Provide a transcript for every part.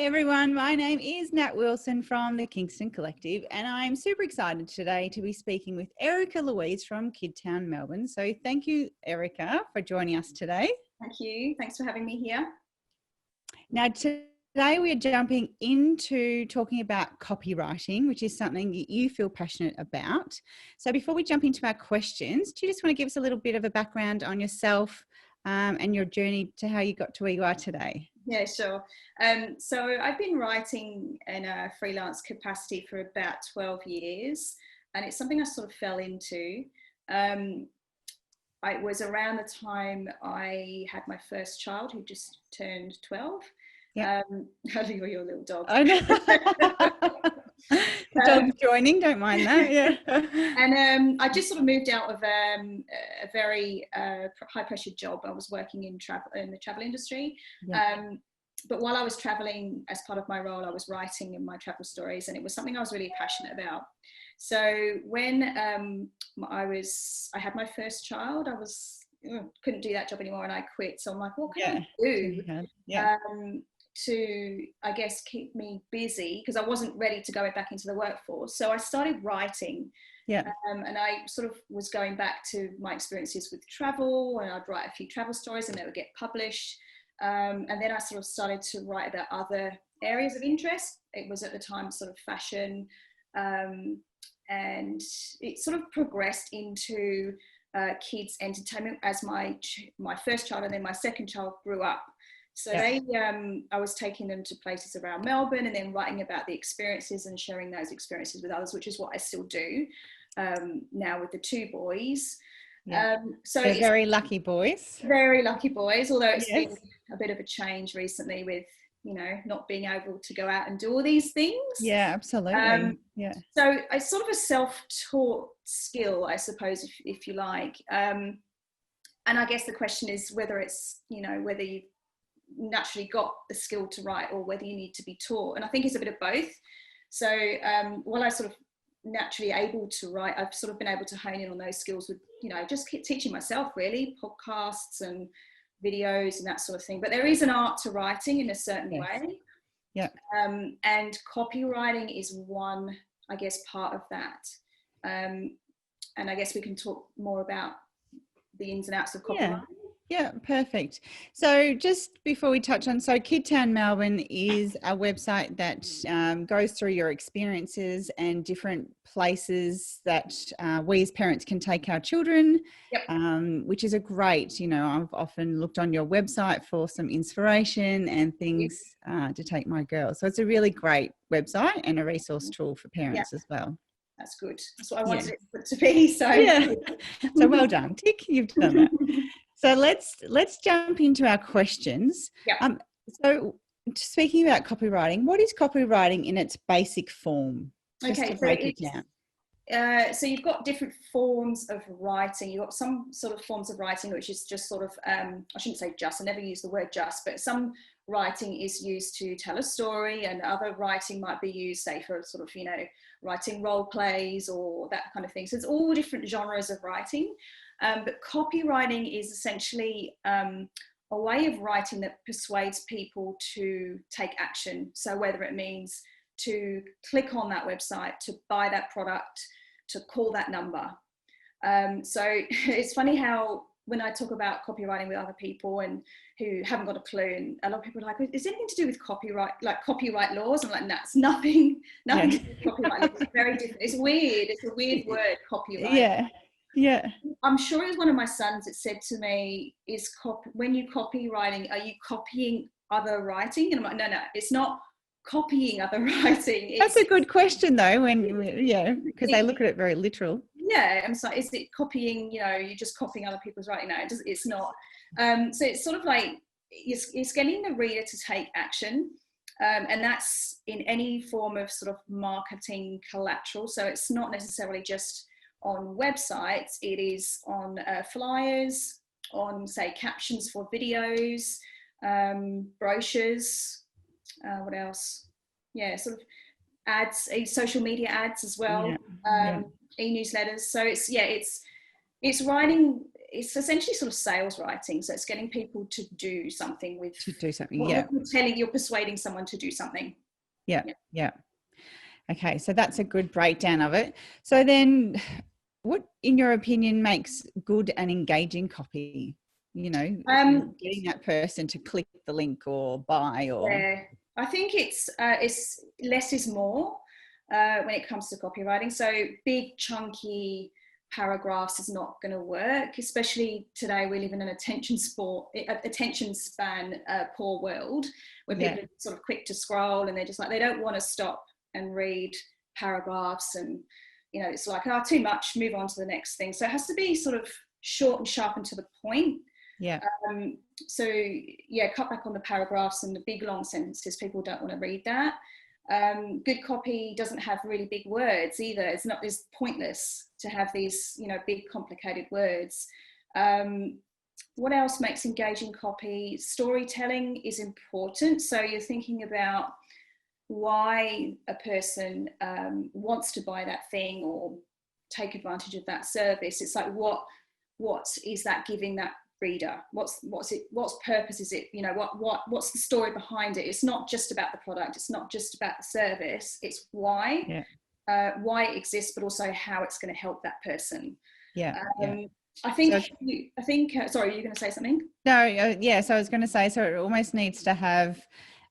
everyone, my name is Nat Wilson from the Kingston Collective, and I'm super excited today to be speaking with Louise from Kidtown Melbourne. So thank you, Erica, for joining us today. Thank you. Thanks for having me here. Now, today we are jumping into talking about copywriting, which is something that you feel passionate about. So before we jump into our questions, do you just want to give us a little bit of a background on yourself and your journey to how you got to where you are today? Yeah, sure. So I've been writing in a freelance capacity for about 12 years, and it's something I sort of fell into. It was around the time I had my first child, who just turned 12. Yeah. Your little dog. I know. The dog's joining, don't mind that. Yeah. And I just sort of moved out of a very high pressure job. I was working in the travel industry. Yeah. But while I was traveling, as part of my role, I was writing in my travel stories, and it was something I was really passionate about. So when I had my first child, I couldn't do that job anymore, and I quit. So I'm like, what can I do? Yeah. To, I guess, keep me busy, because I wasn't ready to go back into the workforce. So I started writing. Yeah. And I sort of was going back to my experiences with travel, and I'd write a few travel stories and they would get published. And then I sort of started to write about other areas of interest. It was at the time sort of fashion. And it sort of progressed into kids entertainment as my first child and then my second child grew up. So I was taking them to places around Melbourne and then writing about the experiences and sharing those experiences with others, which is what I still do now with the two boys. Yeah. So they're very lucky boys. Very lucky boys, although it's been a bit of a change recently with, not being able to go out and do all these things. Yeah, absolutely. So it's sort of a self-taught skill, I suppose, if you like. And I guess the question is whether it's, whether you naturally got the skill to write or whether you need to be taught. And I think it's a bit of both. So while I sort of naturally able to write, I've sort of been able to hone in on those skills with, just keep teaching myself, really, podcasts and videos and that sort of thing. But there is an art to writing in a certain way. Yeah. And copywriting is one, I guess, part of that. And I guess we can talk more about the ins and outs of copywriting. Yeah, perfect. So just before we touch on, Kidtown Melbourne is a website that goes through your experiences and different places that we as parents can take our children, which is a great, I've often looked on your website for some inspiration and things to take my girls. So it's a really great website and a resource tool for parents as well. That's good. That's what I wanted it to be. So so well done, Tick. You've done that. So let's jump into our questions. So speaking about copywriting, what is copywriting in its basic form? Just to break it down. So you've got different forms of writing. You've got some sort of forms of writing which is just sort of, I shouldn't say just, I never use the word just, but some writing is used to tell a story, and other writing might be used, say, for sort of, writing role plays or that kind of thing. So it's all different genres of writing. But copywriting is essentially a way of writing that persuades people to take action. So whether it means to click on that website, to buy that product, to call that number. So it's funny how when I talk about copywriting with other people and who haven't got a clue, and a lot of people are like, is it anything to do with copyright, like copyright laws? I'm like, no, it's nothing to do with copyright laws. It's very different. It's weird. It's a weird word, copyright. Yeah. I'm sure it was one of my sons that said to me, when you copywriting, are you copying other writing? And I'm like, no, it's not copying other writing. That's a good question though, because they look at it very literal. Yeah, I'm sorry, is it copying, you're just copying other people's writing? No, it's not. So it's sort of like, it's getting the reader to take action. And that's in any form of sort of marketing collateral. So it's not necessarily just on websites, it is on flyers, on, say, captions for videos, brochures, what else? Sort of ads, social media ads as well, e-newsletters. So it's writing it's essentially sort of sales writing. So it's getting people to do something with, To do something. what Yeah. you're persuading someone to do something. Yeah. Yeah. Okay. So that's a good breakdown of it. So then what, in your opinion, makes good and engaging copy? You know, getting that person to click the link or buy, or. Yeah, I think it's less is more when it comes to copywriting. So big chunky paragraphs is not going to work, especially today. We live in an attention span poor world, where people are sort of quick to scroll, and they're just like, they don't want to stop and read paragraphs, and it's like, oh, too much, move on to the next thing. So it has to be sort of short and sharp and to the point. Yeah. So yeah, cut back on the paragraphs and the big long sentences. People don't want to read that. Good copy doesn't have really big words either. It's pointless to have these, big complicated words. What else makes engaging copy? Storytelling is important. So you're thinking about why a person wants to buy that thing or take advantage of that service. It's like, what is that giving that reader? What's purpose is it? What's the story behind it? It's not just about the product. It's not just about the service. It's why it exists, but also how it's going to help that person. I think. Sorry, you're going to say something? No. Yeah. So I was going to say. So it almost needs to have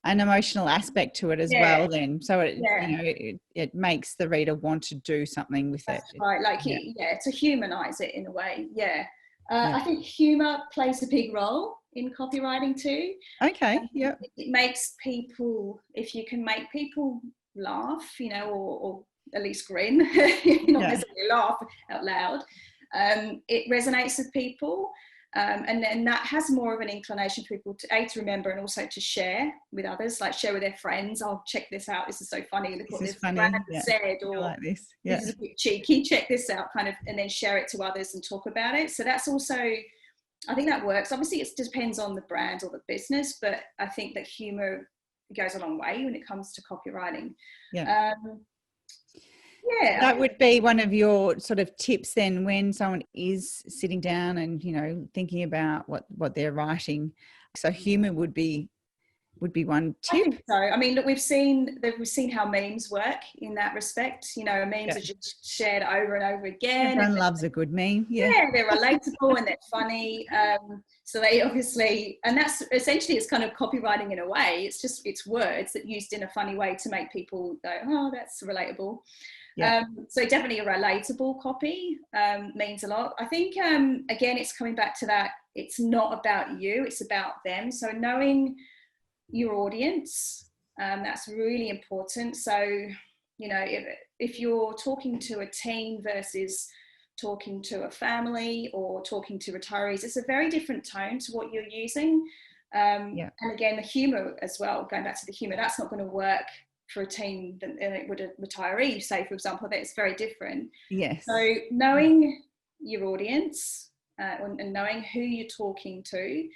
an emotional aspect to it as well. Then, so it makes the reader want to do something with it. Right. Like to humanize it in a way. Yeah. I think humour plays a big role in copywriting too. Okay. Yeah. It makes people, if you can make people laugh, or at least grin, not necessarily laugh out loud, it resonates with people. And then that has more of an inclination for people to remember, and also to share with others, like share with their friends. Oh, check this out. This is so funny. Look what this brand said, or like this. This is a bit cheeky. Check this out, kind of, and then share it to others and talk about it. So that's also, I think that works. Obviously, it depends on the brand or the business, but I think that humor goes a long way when it comes to copywriting. That would be one of your sort of tips then, when someone is sitting down and thinking about what they're writing. So humor would be one tip. I think so. I mean, look, we've seen how memes work in that respect. Memes are just shared over and over again. Everyone loves a good meme. Yeah, they're relatable and they're funny. So they obviously, and that's essentially, it's kind of copywriting in a way. It's words that used in a funny way to make people go, oh, that's relatable. So definitely a relatable copy means a lot. I think, again, it's coming back to that. It's not about you, it's about them. So knowing your audience, that's really important. So, if you're talking to a team versus talking to a family or talking to retirees, it's a very different tone to what you're using. And again, the humor as well, going back to the humor, that's not going to work for a team than it would a retiree, say, for example. That's very different. Yes. So knowing your audience and knowing who you're talking to,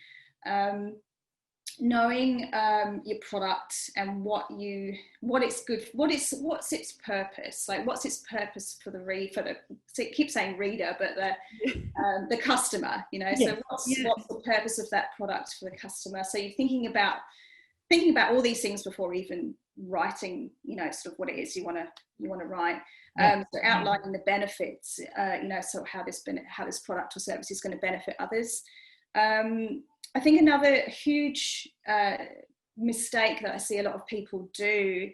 knowing your product and what's its purpose, like what's its purpose for so it keeps saying reader, but the customer, so what's the purpose of that product for the customer? So you're thinking about all these things before even writing, sort of what it is you want to write. So outlining the benefits, so how this product or service is going to benefit others. I think another huge mistake that I see a lot of people do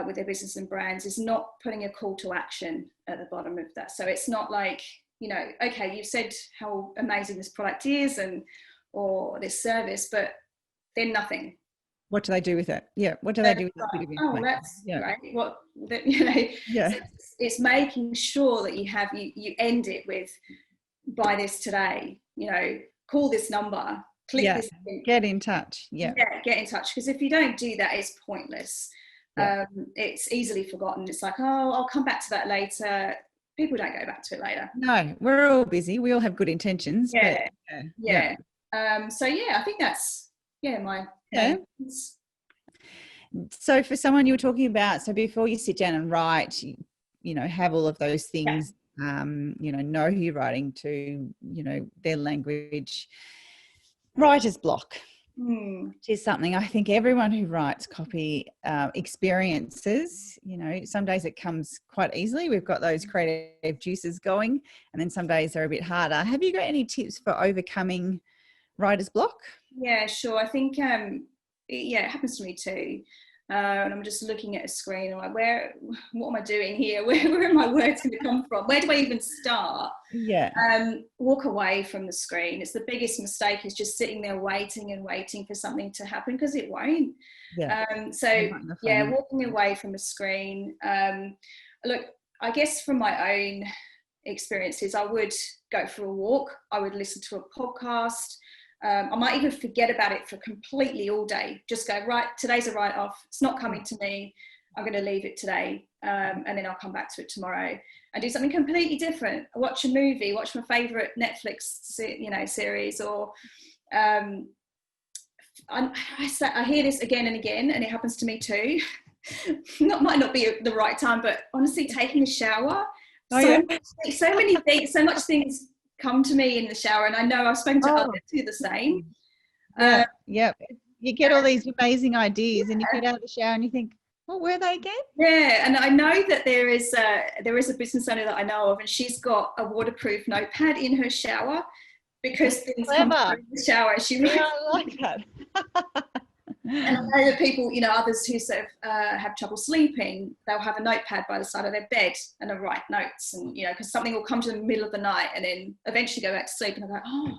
with their business and brands is not putting a call to action at the bottom of that. So it's not like, okay, you've said how amazing this product is or this service, but then nothing. What do they do with it? Yeah. What do they do with that bit of information? Oh, that's great. So it's making sure that you end it with, buy this today, call this number, click this link. Get in touch. Get in touch. Because if you don't do that, it's pointless. It's easily forgotten. It's like, oh, I'll come back to that later. People don't go back to it later. No, we're all busy. We all have good intentions. So I think that's my So for someone you were talking about, so before you sit down and write, have all of those things know who you're writing to, their language. Writer's block, which is something I think everyone who writes copy experiences. Some days it comes quite easily. We've got those creative juices going, and then some days they're a bit harder. Have you got any tips for overcoming writer's block? Yeah, sure. I think, it happens to me too. And I'm just looking at a screen and I'm like, what am I doing here? Where are my words going to come from? Where do I even start? Yeah. Walk away from the screen. It's the biggest mistake, is just sitting there waiting and waiting for something to happen, because it won't. Yeah. Walking away from the screen. Look, I guess from my own experiences, I would go for a walk. I would listen to a podcast. I might even forget about it for completely all day. Just go, right, today's a write-off. It's not coming to me. I'm going to leave it today. And then I'll come back to it tomorrow and do something completely different. Watch a movie, watch my favourite Netflix, series, or I hear this again and again, and it happens to me too. Might not be the right time, but honestly, taking a shower. So many things, so much things come to me in the shower, and I know I've spoken to others who are the same. You get all these amazing ideas, and you get out of the shower and you think, what were they again? Yeah, and I know that there is a business owner that I know of, and she's got a waterproof notepad in her shower, because things come through the shower. I like that. And I know that people, others who sort of have trouble sleeping, they'll have a notepad by the side of their bed and they'll write notes, and because something will come to them in the middle of the night, and then eventually go back to sleep and they'll go, oh,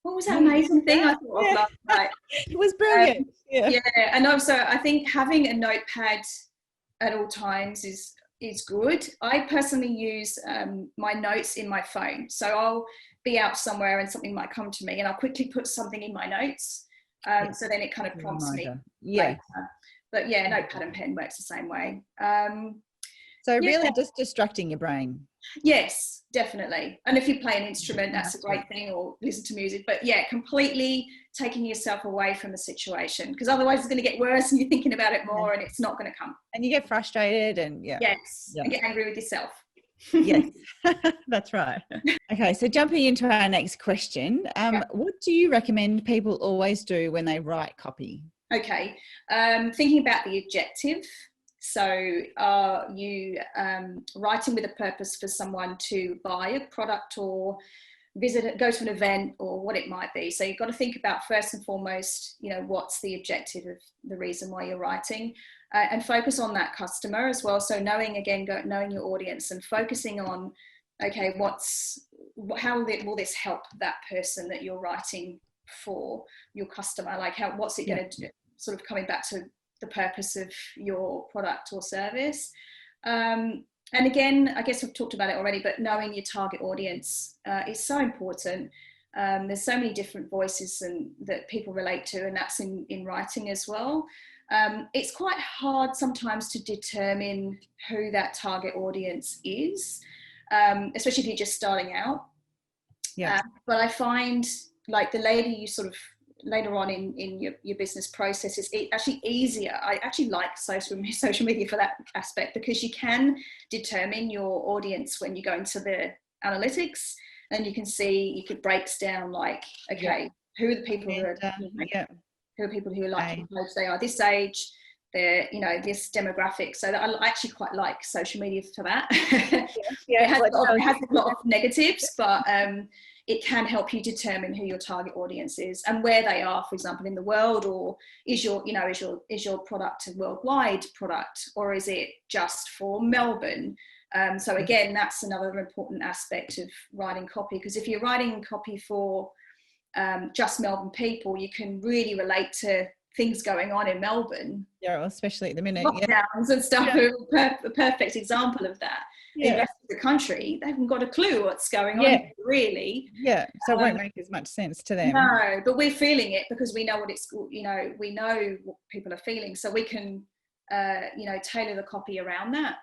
what was that amazing thing I thought of last night? It was brilliant. And also I think having a notepad at all times is good. I personally use my notes in my phone, so I'll be out somewhere and something might come to me, and I'll quickly put something in my notes. So then it kind of prompts me later. But notepad and pen works the same way. Really just distracting your brain. Yes, definitely. And if you play an instrument, that's a great thing, or listen to music. But completely taking yourself away from the situation, because otherwise it's going to get worse and you're thinking about it more and it's not going to come. And you get frustrated and and get angry with yourself. Yes, that's right. Okay, so jumping into our next question, what do you recommend people always do when they write copy? Okay, thinking about the objective. So are you writing with a purpose for someone to buy a product or go to an event, or what it might be? So you've got to think about, first and foremost, what's the objective of the reason why you're writing, and focus on that customer as well. So knowing your audience and focusing on, okay, how will this help that person that you're writing for, your customer? Like what's it going to do? Sort of coming back to the purpose of your product or service. And again, I guess we've talked about it already, but knowing your target audience is so important. There's so many different voices that people relate to, and that's in writing as well. It's quite hard sometimes to determine who that target audience is, especially if you're just starting out. But I find, like, the later you sort of later on in your business process, is actually easier. I actually like social media for that aspect, because you can determine your audience when you go into the analytics, and you can see, you could breaks down, like, okay, who are the people who are people who are like they are this age, they're this demographic. So that I actually quite like social media for that. It has a lot of negatives, but it can help you determine who your target audience is and where they are, for example, in the world, or is your product a worldwide product, or is it just for Melbourne? So again, that's another important aspect of writing copy, because if you're writing copy for just Melbourne people, you can really relate to things going on in Melbourne. Yeah, especially at the minute. Lockdowns and stuff are a perfect example of that. The rest of the country, they haven't got a clue what's going on, really. So it won't make as much sense to them. No, but we're feeling it, because we know we know what people are feeling, so we can tailor the copy around that.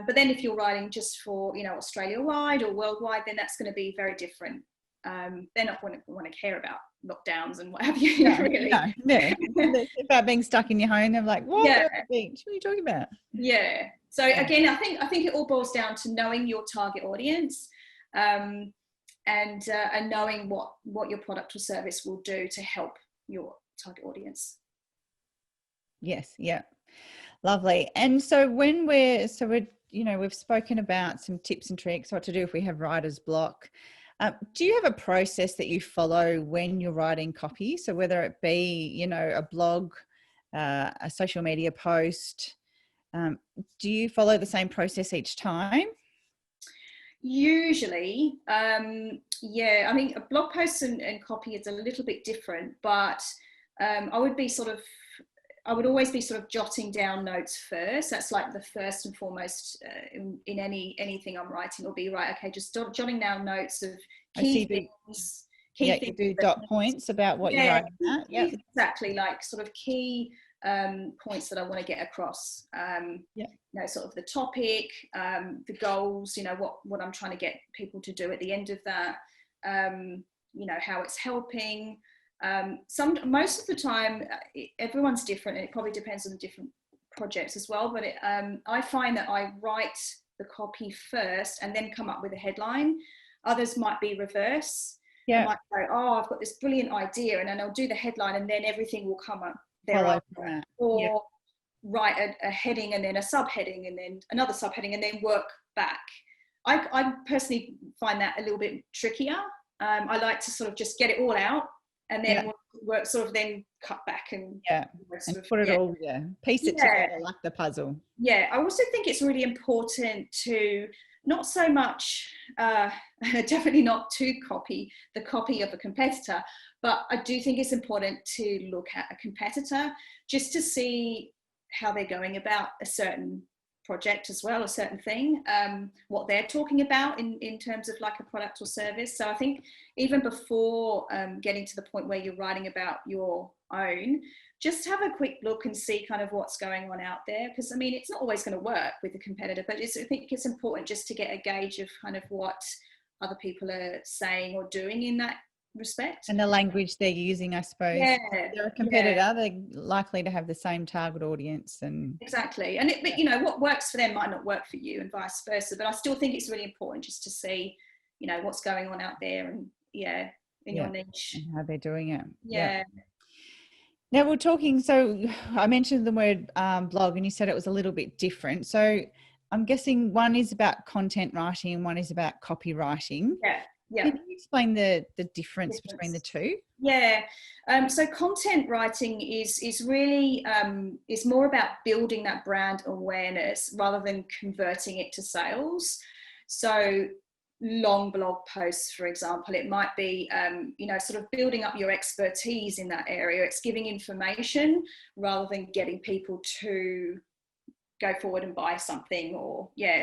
But then if you're writing just for Australia wide or worldwide, then that's going to be very different. they're not going to want to care about lockdowns and what have you. Really. No. It's about being stuck in your home. They're like, what? Yeah. What are you talking about? Yeah. So again, I think it all boils down to knowing your target audience, and knowing what your product or service will do to help your target audience. Yes. Yeah. Lovely. And so we're we've spoken about some tips and tricks, what to do if we have writer's block. Do you have a process that you follow when you're writing copy? So whether it be, a blog, a social media post, do you follow the same process each time? Usually, yeah. I mean, a blog post and copy is a little bit different, but I would always be sort of jotting down notes first. That's like the first and foremost in anything I'm writing, will be right. Okay, just jotting down notes of key things. You do dot points about what you're writing about. Yeah, exactly. Like sort of key points that I want to get across. Sort of the topic, the goals. What I'm trying to get people to do at the end of that. How it's helping. Most of the time, everyone's different, and it probably depends on the different projects as well. But I find that I write the copy first and then come up with a headline. Others might be reverse. I might go, oh, I've got this brilliant idea, and then I'll do the headline, and then everything will come up thereafter. Or write a heading and then a subheading and then another subheading and then work back. I personally find that a little bit trickier. I like to sort of just get it all out and then work sort of then cut back and put it all piece it together like the puzzle. I also think it's really important to not so much definitely not to copy the copy of a competitor, but I do think it's important to look at a competitor just to see how they're going about a certain project as well, a certain thing, what they're talking about in terms of like a product or service. So I think even before getting to the point where you're writing about your own, just have a quick look and see kind of what's going on out there. Because I mean, it's not always going to work with a competitor, but I think it's important just to get a gauge of kind of what other people are saying or doing in that respect. And the language they're using, I suppose. Yeah. If they're a competitor, they're likely to have the same target audience. And exactly. And but what works for them might not work for you and vice versa. But I still think it's really important just to see, what's going on out there and in your niche. And how they're doing it. Yeah. Now we're talking, so I mentioned the word blog and you said it was a little bit different. So I'm guessing one is about content writing and one is about copywriting. Yeah. Can you explain the difference between the two? Yeah. So content writing is really is more about building that brand awareness rather than converting it to sales. So long blog posts, for example, it might be sort of building up your expertise in that area. It's giving information rather than getting people to go forward and buy something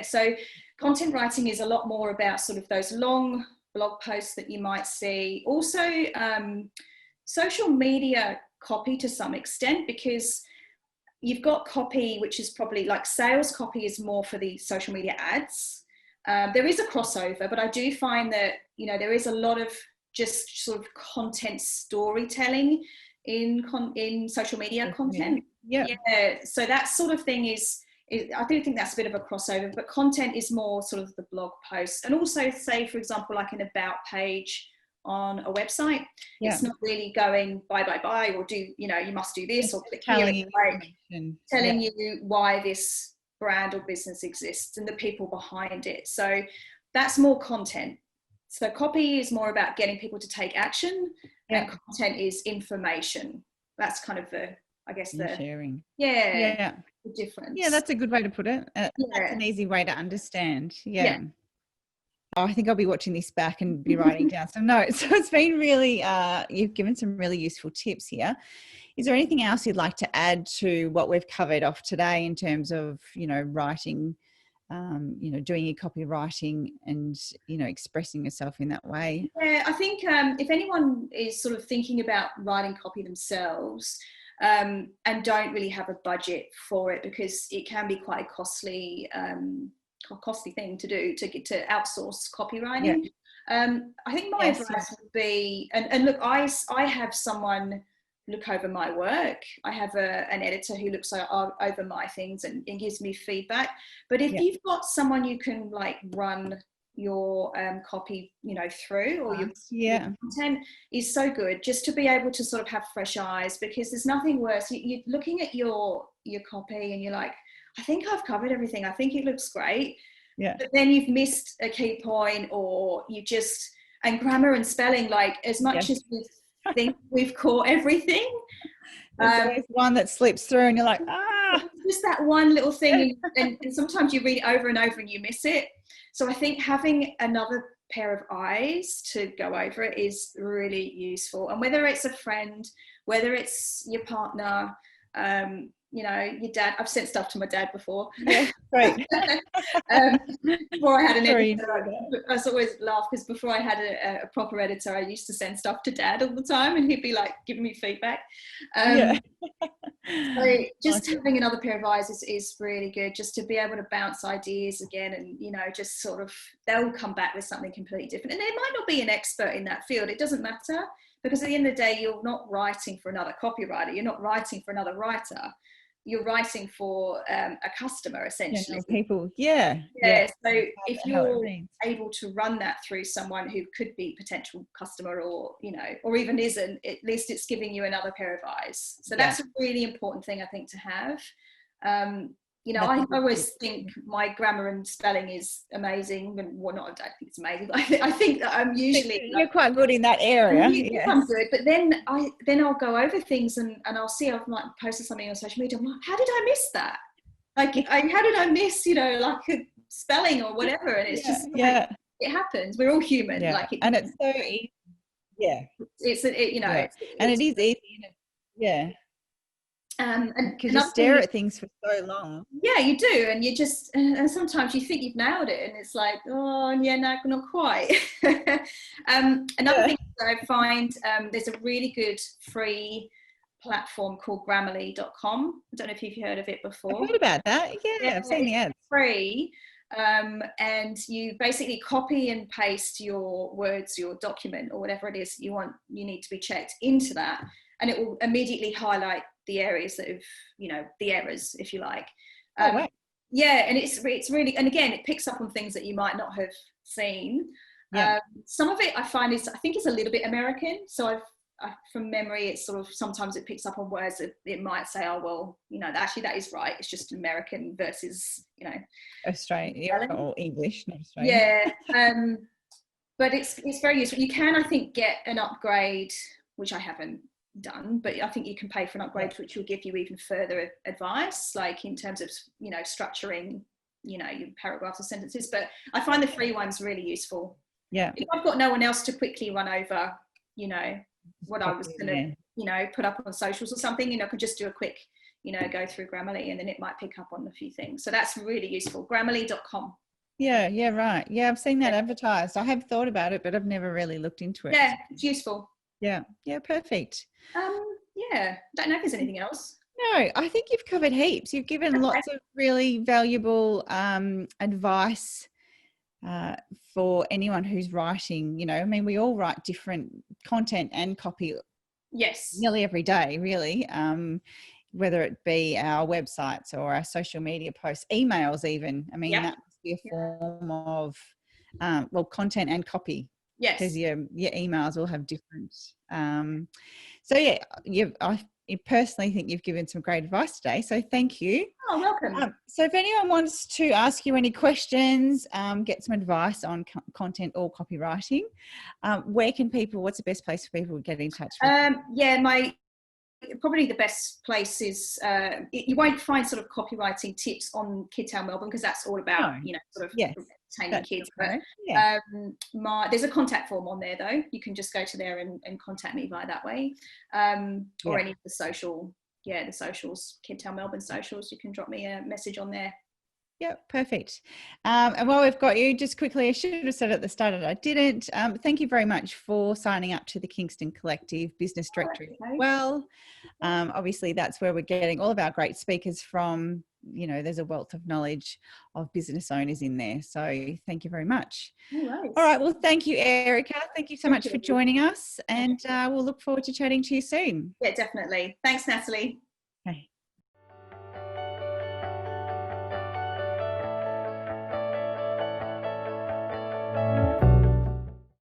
so content writing is a lot more about sort of those long blog posts that you might see. Also social media copy to some extent, because you've got copy which is probably like sales copy is more for the social media ads. There is a crossover, but I do find that there is a lot of just sort of content storytelling in social media content. So that sort of thing is I do think that's a bit of a crossover, but content is more sort of the blog post. And also, say, for example, like an about page on a website, it's not really going buy or do, you must do this or click here, telling you why this brand or business exists and the people behind it. So that's more content. So copy is more about getting people to take action, and content is information. That's kind of the sharing. The difference. Yeah, that's a good way to put it. That's an easy way to understand. Oh, I think I'll be watching this back and be writing down some notes. So it's been really, you've given some really useful tips here. Is there anything else you'd like to add to what we've covered off today in terms of, writing, doing your copywriting and, expressing yourself in that way? Yeah, I think if anyone is sort of thinking about writing copy themselves, and don't really have a budget for it, because it can be quite a costly thing to do, to outsource copywriting. I think my advice would be, and look, I have someone look over my work. I have an editor who looks over my things and gives me feedback. But if you've got someone you can like run your copy, you know, through, or your content is so good, just to be able to sort of have fresh eyes, because there's nothing worse. You're looking at your copy and you're like, I think I've covered everything. I think it looks great. Yeah. But then you've missed a key point, or you just, and grammar and spelling, like as much as we think we've caught everything, there's always one that slips through and you're like, just that one little thing. And sometimes you read it over and over and you miss it. So I think having another pair of eyes to go over it is really useful. And whether it's a friend, whether it's your partner, you know, your dad. I've sent stuff to my dad before. Yeah, great. Before I had an editor, I always laugh because before I had a proper editor, I used to send stuff to dad all the time, and he'd be like giving me feedback. So just having another pair of eyes is really good, just to be able to bounce ideas again, and you know, just sort of, they'll come back with something completely different. And they might not be an expert in that field. It doesn't matter, because at the end of the day, you're not writing for another copywriter. You're not writing for another writer. You're writing for a customer, essentially. Yeah, people. So if you're able to run that through someone who could be potential customer, or you know, or even isn't, at least it's giving you another pair of eyes. So that's a really important thing, I think, to have. You know, I always think my grammar and spelling is amazing, and well, not, I don't think it's amazing, but I think that I'm usually, you're quite good in that area. I'm good, but then I'll go over things and I'll see, I've like posted something on social media, I'm like, how did I miss that? Like, how did I miss, you know, like a spelling or whatever? And it's just like, it happens. We're all human. Like, and it's so easy. It's you know, and it is easy. And because you stare at things for so long. Yeah, you do, and you just, and sometimes you think you've nailed it, and it's like, oh, yeah, no, not quite. Another thing that I find, there's a really good free platform called Grammarly.com. I don't know if you've heard of it before. I've heard about that. Yeah, I've seen the ads. Free. And you basically copy and paste your words, your document, or whatever it is you need to be checked into that, and it will immediately highlight the areas that have, you know, the errors, if you like. Yeah, and it's really, and again, it picks up on things that you might not have seen. Some of it I find I think it's a little bit American. So from memory, it's sort of, sometimes it picks up on words that it might say, oh, well, you know, actually that is right. It's just American versus, you know, Australian or English, not Australian. Yeah. But it's very useful. You can, I think, get an upgrade, which I haven't done, but I think you can pay for an upgrade, which will give you even further advice, like in terms of, you know, structuring, you know, your paragraphs or sentences. But I find the free ones really useful. Yeah. If I've got no one else to quickly run over, you know, what I was going to, you know, put up on socials or something, you know, I could just do a quick, you know, go through Grammarly, and then it might pick up on a few things. So that's really useful. Grammarly.com. Yeah, right. Yeah, I've seen that advertised. I have thought about it, but I've never really looked into it. Yeah, it's useful. Yeah, perfect. Yeah, don't know if there's anything else. No, I think you've covered heaps. You've given lots of really valuable advice for anyone who's writing. You know, I mean, we all write different content and copy. Yes. Nearly every day, really. Whether it be our websites or our social media posts, emails even. I mean, that must be a form of, content and copy. Yes. Because your emails will have different. I personally think you've given some great advice today. So thank you. Oh, welcome. So if anyone wants to ask you any questions, get some advice on content or copywriting, what's the best place for people to get in touch with? Probably the best place is, you won't find sort of copywriting tips on Kidtown Melbourne, because that's all about, you know, sort of entertaining kids. But there's a contact form on there, though. You can just go to there and contact me via that way, or any of the socials, Kidtown Melbourne socials. You can drop me a message on there. Yeah, perfect. And while we've got you, just quickly, I should have said at the start that I didn't. Thank you very much for signing up to the Kingston Collective Business Directory as well. Obviously, that's where we're getting all of our great speakers from you know, there's a wealth of knowledge of business owners in there. So thank you very much. No worries. All right. Well, thank you, Erica. Thank you so much for you. joining us, and we'll look forward to chatting to you soon. Yeah, definitely. Thanks, Natalie. Okay.